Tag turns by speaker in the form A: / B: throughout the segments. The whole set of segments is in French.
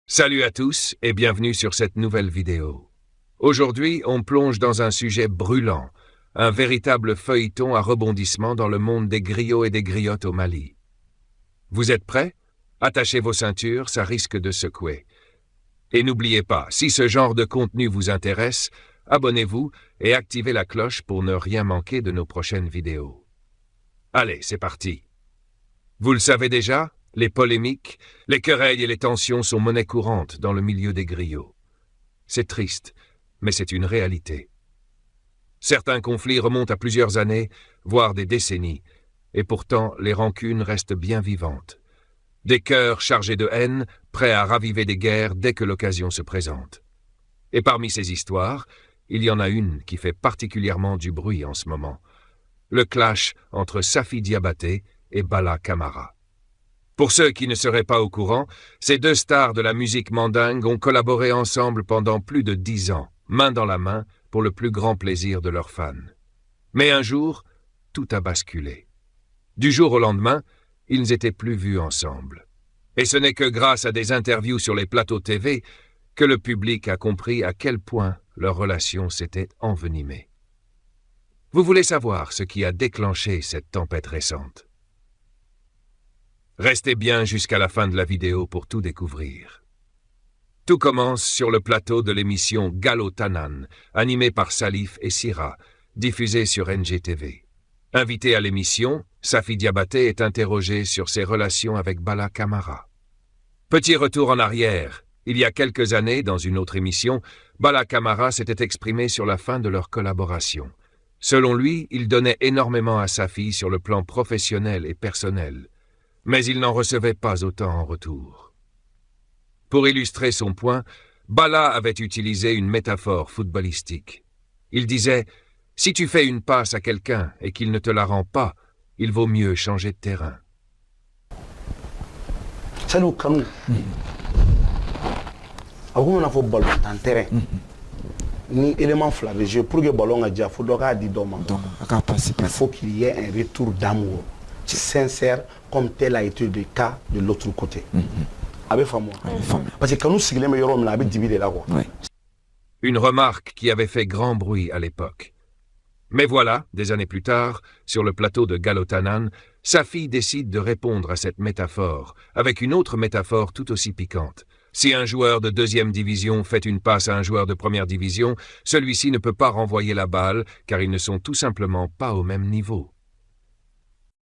A: Salut à tous et bienvenue sur cette nouvelle vidéo. Aujourd'hui, on plonge dans un sujet brûlant, un véritable feuilleton à rebondissement dans le monde des griots et des griottes au Mali. Vous êtes prêts? Attachez vos ceintures, ça risque de secouer. Et n'oubliez pas, si ce genre de contenu vous intéresse, abonnez-vous et activez la cloche pour ne rien manquer de nos prochaines vidéos. Allez, c'est parti. Vous le savez déjà, les polémiques, les querelles et les tensions sont monnaie courante dans le milieu des griots. C'est triste, mais c'est une réalité. Certains conflits remontent à plusieurs années, voire des décennies, et pourtant les rancunes restent bien vivantes. Des cœurs chargés de haine, prêts à raviver des guerres dès que l'occasion se présente. Et parmi ces histoires, il y en a une qui fait particulièrement du bruit en ce moment. Le clash entre Safi Diabaté et Bala Camara. Pour ceux qui ne seraient pas au courant, ces deux stars de la musique mandingue ont collaboré ensemble pendant plus de 10 ans, main dans la main, pour le plus grand plaisir de leurs fans. Mais un jour, tout a basculé. Du jour au lendemain, ils n'étaient plus vus ensemble. Et ce n'est que grâce à des interviews sur les plateaux TV que le public a compris à quel point leur relation s'était envenimée. Vous voulez savoir ce qui a déclenché cette tempête récente? Restez bien jusqu'à la fin de la vidéo pour tout découvrir. Tout commence sur le plateau de l'émission Gallo Tanan, animée par Salif et Sira, diffusée sur NGTV. Invité à l'émission, Safi Diabaté est interrogé sur ses relations avec Bala Camara. Petit retour en arrière. Il y a quelques années, dans une autre émission, Bala Camara s'était exprimé sur la fin de leur collaboration. Selon lui, il donnait énormément à Safi sur le plan professionnel et personnel, mais il n'en recevait pas autant en retour. Pour illustrer son point, Bala avait utilisé une métaphore footballistique. Il disait « Si tu fais une passe à quelqu'un et qu'il ne te la rend pas, il vaut mieux changer de terrain. »
B: Salut Kanou. Avant on a fait ballon en terrain. Ni élément flavé jeu pour que ballon a déjà faut di doma. Il faut qu'il y ait un retour d'amour sincère comme tel a été le cas de l'autre côté. Avec femme. Parce que quand nous sigilons meilleur homme là avec diviser là quoi.
A: Une remarque qui avait fait grand bruit à l'époque. Mais voilà, des années plus tard, sur le plateau de Gallo Tanan, Safi décide de répondre à cette métaphore, avec une autre métaphore tout aussi piquante. Si un joueur de deuxième division fait une passe à un joueur de première division, celui-ci ne peut pas renvoyer la balle, car ils ne sont tout simplement pas au même niveau.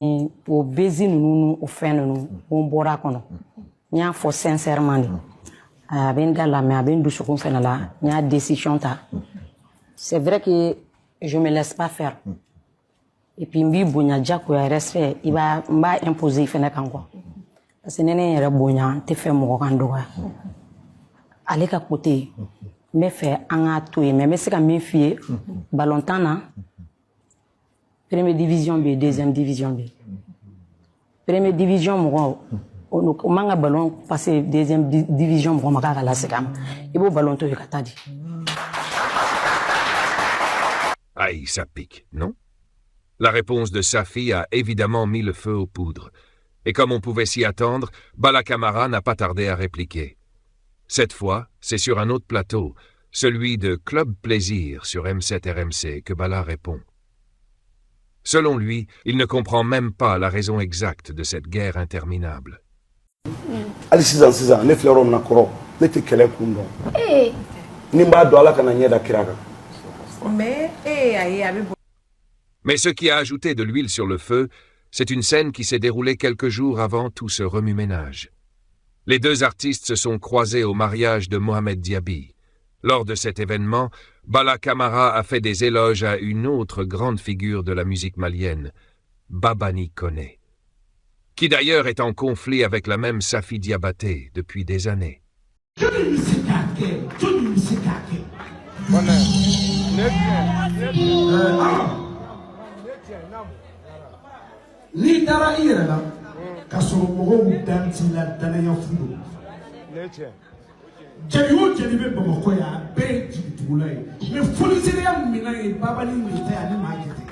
C: Au baiser nous au fin nous on bora kono nya fo sincèrement abenda la mais abendu ce qu'on fait là nya décision ta c'est vrai que je me laisse pas faire et puis mbi bonya jako ya respect il va m'a imposer fena kan quoi parce que nene yere bonya te fait mo kan do aller ka côté me fait anga tout mais c'est ka me fier ballon temps na première division B, deuxième division B. Première division, on m'a un ballon passé deuxième division, on m'a la sécam. Et bon ballon tout katadi.
A: Aïe, ça pique, non? La réponse de Safi a évidemment mis le feu aux poudres. Et comme on pouvait s'y attendre, Bala Camara n'a pas tardé à répliquer. Cette fois, c'est sur un autre plateau, celui de Club Plaisir sur M7 RMC, que Bala répond. Selon lui, il ne comprend même pas la raison exacte de cette guerre interminable.
B: Allez, 6 ans, ne fleurons na koro, ne te kele kundo. Nimba do ala kana nyeda kiraka.
A: Mais ce qui a ajouté de l'huile sur le feu, c'est une scène qui s'est déroulée quelques jours avant tout ce remue-ménage. Les deux artistes se sont croisés au mariage de Mohamed Diaby. Lors de cet événement, Bala Camara a fait des éloges à une autre grande figure de la musique malienne, Babani Koné, qui d'ailleurs est en conflit avec la même Safi Diabaté depuis des années.
D: Ni dara i yɛrɛ la ka sɔrɔ mɔgɔw dan t'i la danaya fu don. Jeli o jeli bɛ Bamakɔ yan a bɛɛ ye jigitugula ye mais foliseriya minɛn ye babani de tɛ ani maa jate.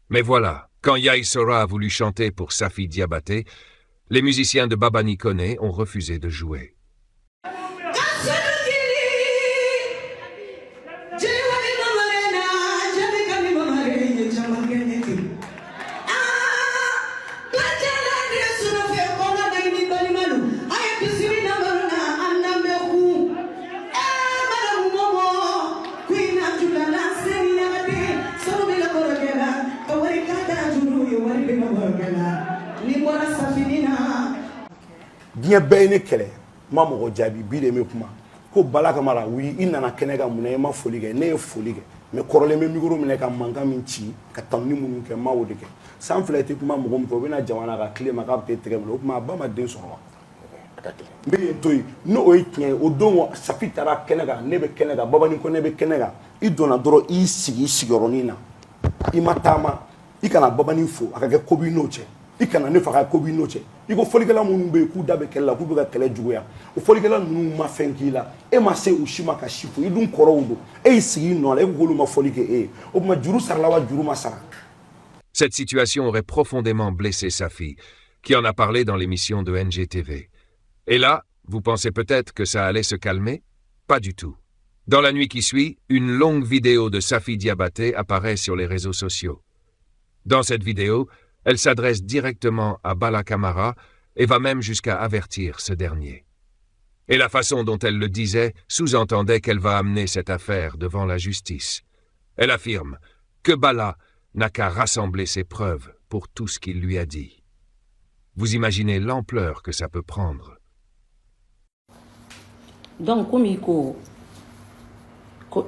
A: Mais voilà, quand Yaï Sora a voulu chanter pour Safi Diabaté, les musiciens de Babani Koné ont refusé de jouer.
B: Diɲɛ bɛɛ ye ne kɛlɛ ma mɔgɔ jaabi bi de me kuma ko Bala Kamara oui i nana kɛnɛ ka mun na i ma foli kɛ ne ye foli kɛ mais kɔrɔlen bɛ micro minɛ ka mankan min ci ka tanuni minnu kɛ ma o de kɛ san fila tɛ kuma mɔgɔ min fɛ o bɛna jamana ka tile ma k'a bɛ tigɛ minɛ o kuma a ba ma den sɔrɔ wa n bɛ yen to yen n'o ye tiɲɛ ye o don Safi taara kɛnɛ kan ne bɛ kɛnɛ kan Babani Koné bɛ kɛnɛ kan i donna dɔrɔn i sigi i sigiyɔrɔnin na i ma taama i kana Babani fo a ka kɛ ko b'i n'o cɛ i kana ne faga ko b'i n'o cɛ i ko folikɛla minnu bɛ yen k'u da bɛ kɛlɛ la k'u bɛ ka kɛlɛ juguya o folikɛla ninnu ma fɛn k'i la e ma se u si ma ka si fo i dun kɔrɔw don e y'i sigi i nɔ la e ko k'olu ma foli kɛ e ye o tuma juru sarala wa juru ma sara.
A: Cette situation aurait profondément blessé Safi, qui en a parlé dans l'émission de NGTV. Et là, vous pensez peut-être que ça allait se calmer? Pas du tout. Dans la nuit qui suit, une longue vidéo de Safi Diabaté apparaît sur les réseaux sociaux. Dans cette vidéo, elle s'adresse directement à Bala Kamara et va même jusqu'à avertir ce dernier. Et la façon dont elle le disait sous-entendait qu'elle va amener cette affaire devant la justice. Elle affirme que Bala n'a qu'à rassembler ses preuves pour tout ce qu'il lui a dit. Vous imaginez l'ampleur que ça peut prendre.
C: Donc, comme il ko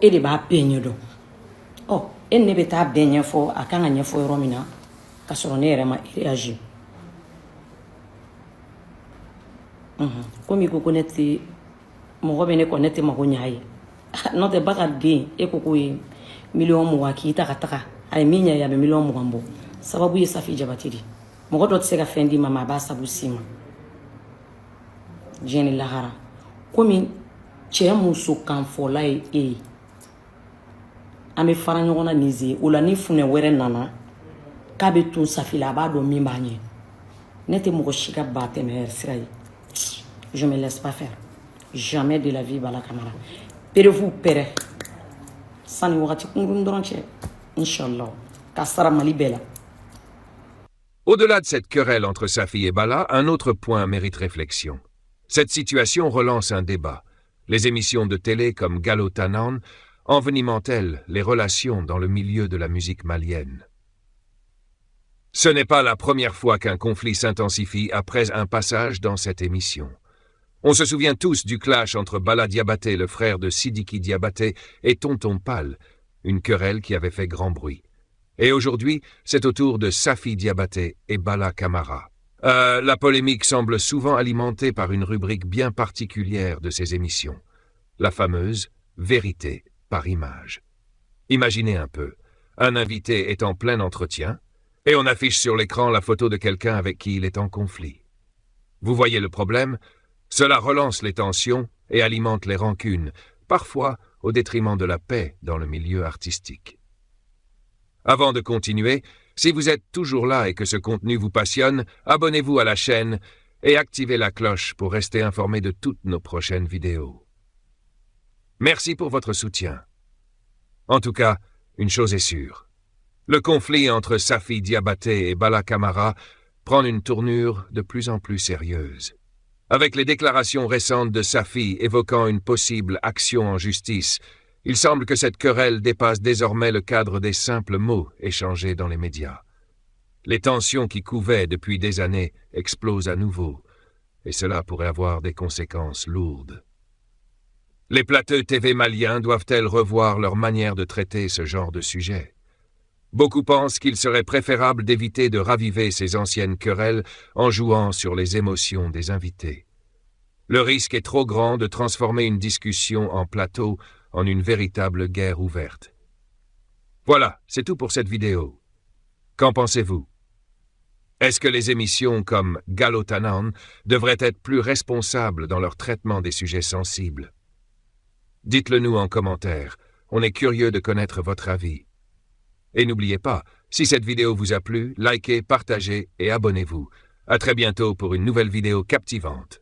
C: ele b'a peigné do. Oh, elle ne peut pas baigner fort à quand on y faut romina, parce qu'on est vraiment réagi. Comme il connaît, mon ne connaît ma gognai. Non de bagade et cocoy million mois qui taka ay minya ya million mwambo. Sababu ye Safi Diabaté. Mon godot se ka fendi mama ba sabu sima. Jeni lahara. Comme cɛ muso kan fɔla ye e ye an bɛ fara ɲɔgɔn na nize o la ni funɛ wɛrɛ nana k'a bɛ to Safi la a b'a dɔn min b'a ɲɛ ne tɛ mɔgɔ si ka ba tɛmɛ sira ye je me laisse pas faire jamais de la vie Bala Kamara perefu pɛrɛ sani wagati kunkurun dɔrɔn cɛ inchallah k'a sara Mali bɛɛ la.
A: Au-delà de cette querelle entre Safi et Bala, un autre point mérite réflexion. Cette situation relance un débat. Les émissions de télé comme Gallo Tanan envenimentent-elles les relations dans le milieu de la musique malienne? Ce n'est pas la première fois qu'un conflit s'intensifie après un passage dans cette émission. On se souvient tous du clash entre Bala Diabaté, le frère de Sidiki Diabaté, et Tonton Pal, une querelle qui avait fait grand bruit. Et aujourd'hui, c'est au tour de Safi Diabaté et Bala Kamara. La polémique semble souvent alimentée par une rubrique bien particulière de ces émissions, la fameuse « vérité par image ». Imaginez un peu, un invité est en plein entretien et on affiche sur l'écran la photo de quelqu'un avec qui il est en conflit. Vous voyez le problème? Cela relance les tensions et alimente les rancunes, parfois au détriment de la paix dans le milieu artistique. Avant de continuer, si vous êtes toujours là et que ce contenu vous passionne, abonnez-vous à la chaîne et activez la cloche pour rester informé de toutes nos prochaines vidéos. Merci pour votre soutien. En tout cas, une chose est sûre. Le conflit entre Safi Diabaté et Bala Kamara prend une tournure de plus en plus sérieuse. Avec les déclarations récentes de Safi évoquant une possible action en justice, il semble que cette querelle dépasse désormais le cadre des simples mots échangés dans les médias. Les tensions qui couvaient depuis des années explosent à nouveau, et cela pourrait avoir des conséquences lourdes. Les plateaux TV maliens doivent-elles revoir leur manière de traiter ce genre de sujet? Beaucoup pensent qu'il serait préférable d'éviter de raviver ces anciennes querelles en jouant sur les émotions des invités. Le risque est trop grand de transformer une discussion en plateau en une véritable guerre ouverte. Voilà, c'est tout pour cette vidéo. Qu'en pensez-vous? Est-ce que les émissions comme Galotanan devraient être plus responsables dans leur traitement des sujets sensibles? Dites-le nous en commentaire, on est curieux de connaître votre avis. Et n'oubliez pas, si cette vidéo vous a plu, likez, partagez et abonnez-vous. À très bientôt pour une nouvelle vidéo captivante.